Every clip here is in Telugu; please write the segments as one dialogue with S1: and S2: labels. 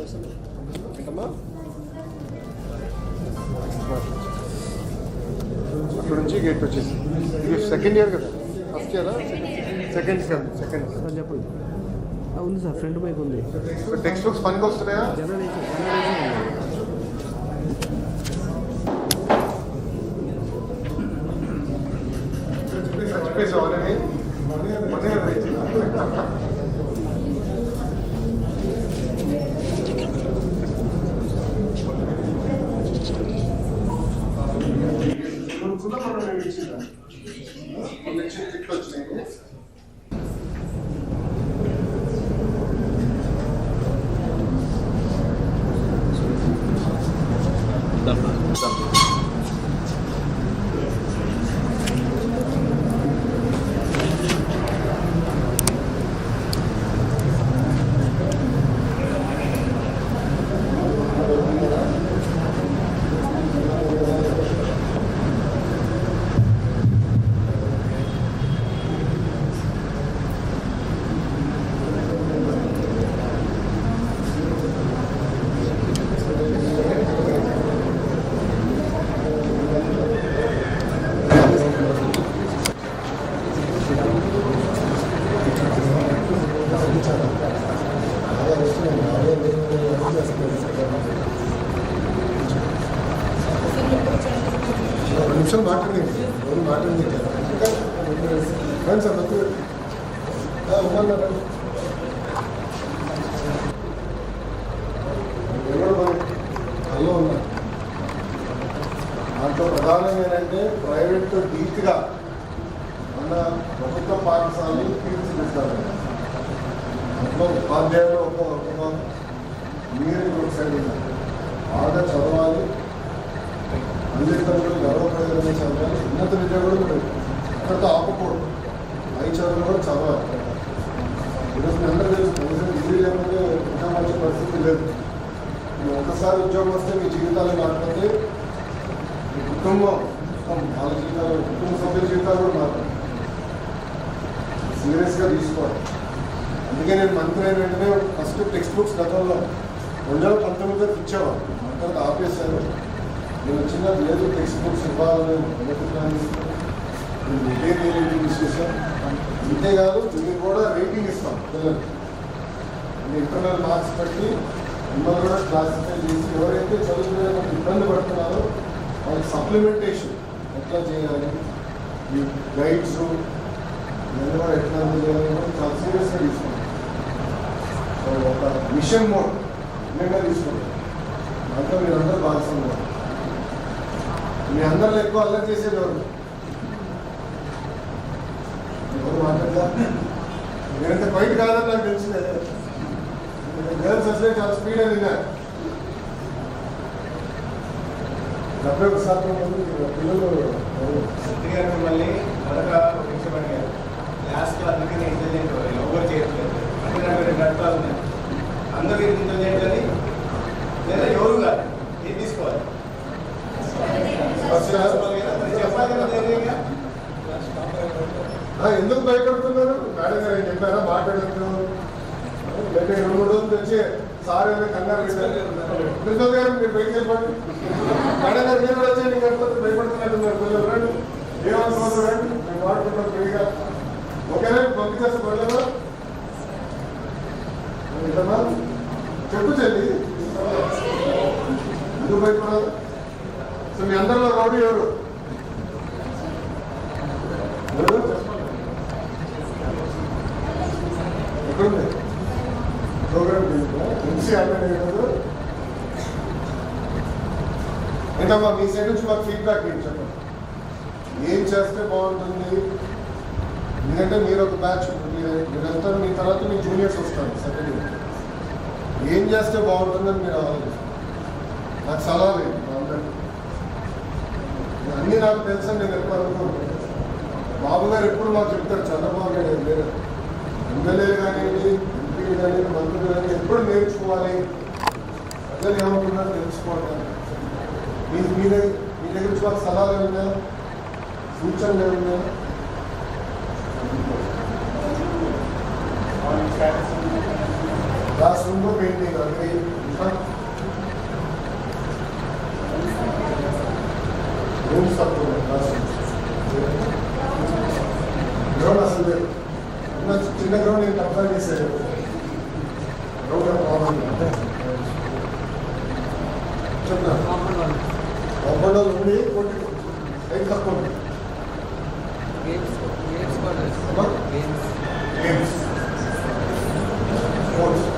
S1: ఏంటమ్మా అక్కడ నుంచి గేట్ వచ్చేసి ఇది సెకండ్ ఇయర్ కదా, ఫస్ట్ ఇయరా సెకండ్
S2: సార్ చెప్పండి. ఉంది సార్, ఫ్రంట్ బైక్ ఉంది.
S1: టెక్స్ట్ బుక్స్ పనికి వస్తున్నాయా? చెప్పేసి ఆల్రెడీ వచ్చినాయి. నిమిషాలు మాట్లాడింది ఫ్రెండ్స్ అందరూ హలో ఉన్నా. దాంట్లో ప్రధానం ఏంటంటే ప్రైవేట్ డీట్గా మన ప్రభుత్వ పాఠశాలలు తీర్చిదిద్దాలి. దాంట్లో ఉపాధ్యాయులు ఒక మీరు ఒక సైడ్ బాగా చదవాలి, అన్నింటిలో గర్వపడేదని చదవాలి, ఉన్నత విద్య కూడా అక్కడితో ఆపకూడదు, పై చదువులు కూడా చదవాలి. ఈరోజు మీ అందరూ తెలుసు, డిగ్రీ లేకపోతే ఉద్యోగం వచ్చే పరిస్థితి లేదు. ఒకసారి ఉద్యోగం వస్తే మీ జీవితాలు మారిపోతే మీ కుటుంబం వాళ్ళ జీవితాలు, కుటుంబ సభ్యుల జీవితాలు కూడా మారుతాయి. సీరియస్గా తీసుకోవాలి. అందుకే నేను మంత్రి అయిన వెంటనే ఫస్ట్ టెక్స్ట్ బుక్స్ గతంలో 2019లో ఇచ్చేవాళ్ళు, తర్వాత ఆపేశారు. నేను వచ్చిన లేదు టెక్స్ట్ బుక్స్ ఇవ్వాలని అనుకుంటున్నాను. మెటీరియల్ విశేషం అంతేకాదు, మీరు కూడా రేటింగ్ ఇస్తాం పిల్లలకి. ఇంటర్నల్ మార్క్స్ బట్టి మిమ్మల్ని కూడా క్లాసిఫై చేసి ఎవరైతే చదువుకునే ఇబ్బంది పడుతున్నారో వాళ్ళకి సప్లిమెంటేషన్ ఎట్లా చేయాలి, ఈ గైడ్స్ ఇవన్నీ కూడా ఎట్లా చేయాలి చాలా సీరియస్గా తీసుకుంటాం. ఒక మిషన్ మోడ్ నిజంగా తీసుకుంటాం. దాంట్లో మీరందరూ భాగస్వామ్యం. మీ అందరిలో ఎక్కువ అల్లరి చేసేది ఎవరు మాట్లాడదా? నేనంత బయట కాదని నాకు తెలిసిందే. గర్ల్స్ అసలే చాలా స్పీడ్ అని విన్నారు. 71% పిల్లలు
S3: మిమ్మల్ని మొదట పరీక్షపడినారు. లాస్ట్లో అందుకని ఇంటెలిజెంట్ ఎవరు చేయట్లేదు అంటే నాకు 2 గంటలు ఉన్నాయి. అందరూ ఇంటెలిజెంట్ అని లేదా ఎవరు కాదు, ఏం తీసుకోవాలి చెప్పాలి కదా.
S1: ఎందుకు భయపడుతున్నారు? మేడం గారు ఏం చెప్పారా? మాట్లాడుతున్నారు లేకపోతే 2-3 రోజులు తెచ్చి సార్ ఏదో కంగారు ప్రిన్సిపల్ గారు మీరు బయటకు వెళ్ళిపోండి, మేడం గారు మీరు వచ్చేయండి, కాకపోతే భయపడుతున్నట్టున్నారు పిల్లలు. రండి, ఏమనుకోవద్దు, రండి, మేము వాడుకుంటాం ఫ్రీగా. ఓకేనా? పంపించేస్తే పడలేదా? చెప్పు చెల్లి, ఎందుకు భయపడాలి? సో మీ అందరిలో రౌడీ ఎవరు? ఎక్కడుంది ప్రోగ్రామ్? ఎంసీ అన్నారు. ఏంటమ్మా మీ సైడ్ నుంచి మాకు ఫీడ్బ్యాక్ ఏంటి చెప్పండి. ఏం చేస్తే బాగుంటుంది? ఎందుకంటే మీరు ఒక బ్యాచ్, మీరంతా మీ తర్వాత మీ జూనియర్స్ వస్తారు సెకండ్ ఇయర్. ఏం చేస్తే బాగుంటుందని మీరు ఆలోచిస్తారు. నాకు సలహా లేదు అందరికీ, అన్నీ నాకు తెలుసని నేను ఎప్పుడు అనుకోను. బాబు గారు ఎప్పుడు మాకు చెప్తారు, చంద్రబాబు గారు లేదు, ఎమ్మెల్యేలు కానివ్వండి, ఎంపీలు కానివ్వండి, మంత్రులు కానీ ఎప్పుడు నేర్చుకోవాలి, ప్రజలు ఏమనుకున్నారో తెలుసుకోవడం. మీ దగ్గర నుంచి మాకు సలహాలు ఏమన్నా, సూచనలు ఏమన్నా? క్లాస్ రూమ్లో పెయింటింగ్, అది రూమ్స్ తక్కువ గ్రౌండ్ అసలు లేదు. ఉన్న చిన్న గ్రౌండ్ నేను కంపేర్ చేశాను. గ్రౌండ్ ప్రాబ్లం చెప్తున్నా కాంపౌండ్ ఉండి కొట్టి టైం తక్కువ ఉంది. గేమ్స్ స్పోర్ట్స్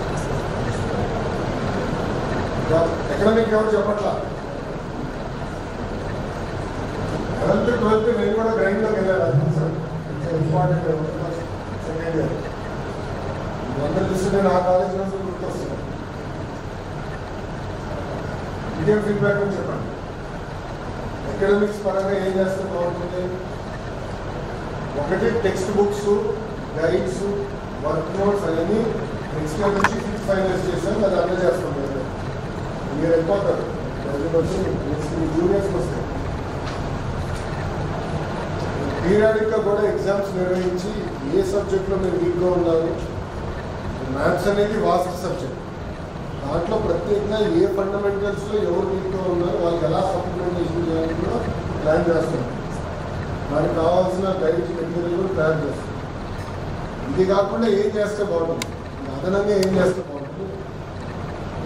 S1: ఎకనామిక్ ఎవరు చెప్పట్లా. 11th 12th నేను కూడా గ్రైండ్లోకి వెళ్ళాను సార్. ఇంపార్టెంట్ సెకండ్ ఇయర్ అందరూ చూస్తుంటే నా కాలేజ్ నుంచి గుర్తొస్తుంది. ఇదే ఫీడ్బ్యాక్ అని చెప్పండి. ఎకనామిక్స్ పరంగా ఏం చేస్తే బాగుంటుంది? ఒకటి text books, guides, work notes అవన్నీ నెక్స్ట్ ఇయర్ నుంచి ఫైనలైజ్ చేశాను. అది అన్నీ చేస్తాం. మీరు వెళ్ళిపోతారు. నెక్స్ట్ మీ జూనియర్స్కి వస్తాయి. పీరియాడిక్గా కూడా ఎగ్జామ్స్ నిర్వహించి ఏ సబ్జెక్ట్లో మీరు వీక్గా ఉన్నారు. మ్యాథ్స్ అనేది వాస్ట్ సబ్జెక్ట్. దాంట్లో ప్రత్యేకంగా ఏ ఫండమెంటల్స్లో ఎవరు వీక్గా ఉన్నారు, వాళ్ళకి ఎలా సప్లిమెంటేషన్ చేయాలని కూడా ప్లాన్ చేస్తాం. దానికి కావాల్సిన గైడ్స్ మెటీరియల్ కూడా ప్లాన్ చేస్తాం. ఇది కాకుండా ఏం చేస్తే బాగుంటుంది, అదనంగా ఏం చేస్తే బాగుంటుంది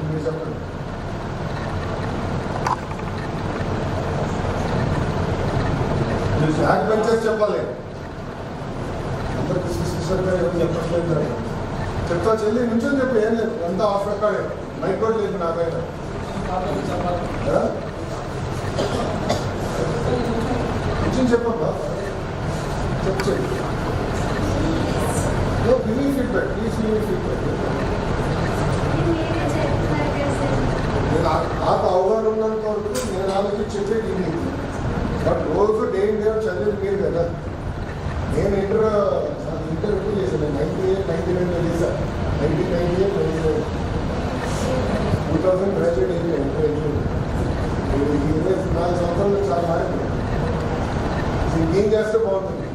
S1: మీరు చెప్పండి. బ్యాక్ బెంచర్స్ చెప్పాలి. అందరు కిషోర్ గారు ఎవరు చెప్పట్లేదు. చెప్తా చెల్లి నుంచొని చెప్పి ఏం లేదు, అంతా ఆఫ్ రికార్డే. మైక్ కూడా లేదు నాకైనా. నుంచొని చెప్పమ్మా, చెప్పు. Give me feedback, please give me feedback. నాకు అవగాహన ఉన్నంత వరకు నేను ఆలోచించి చెప్పేది ఇది. బట్ రోజు డే ఇన్ డే చదివేది మీరు కదా. నేను ఇంటర్వ్యూ చేశాను. 98-99 చేశాను. 1998-99 2000 గ్రాడ్యుయేట్ అయింది. ఇంటర్వ్యూ 24 సంవత్సరాలు చాలా మారింది. ఇంకేం చేస్తే బాగుంటుంది?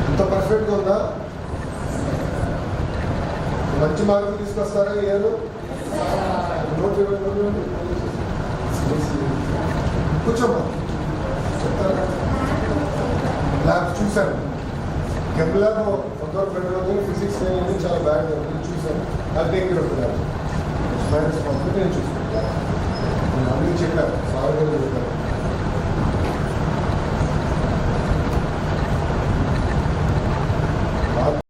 S1: ఇంత పర్ఫెక్ట్గా ఉందా? మంచి మార్కులు తీసుకొస్తారా ఇయర్? నోట్ కూర్చోమ్మా, చెప్తారా? ల్యాబ్ చూశాను. కెమ్ ల్యాబ్ కొంతవరకు పెట్టడం, ఫిజిక్స్ అనేది చాలా బ్యాడ్ జరుగుతుంది చూశాను. నాకు టేక్ కేర్ అవుతుంది. ల్యాబ్ మైనస్ నేను చూసాను. నేను అన్నీ చెప్పాను, సార్ చెప్పాను.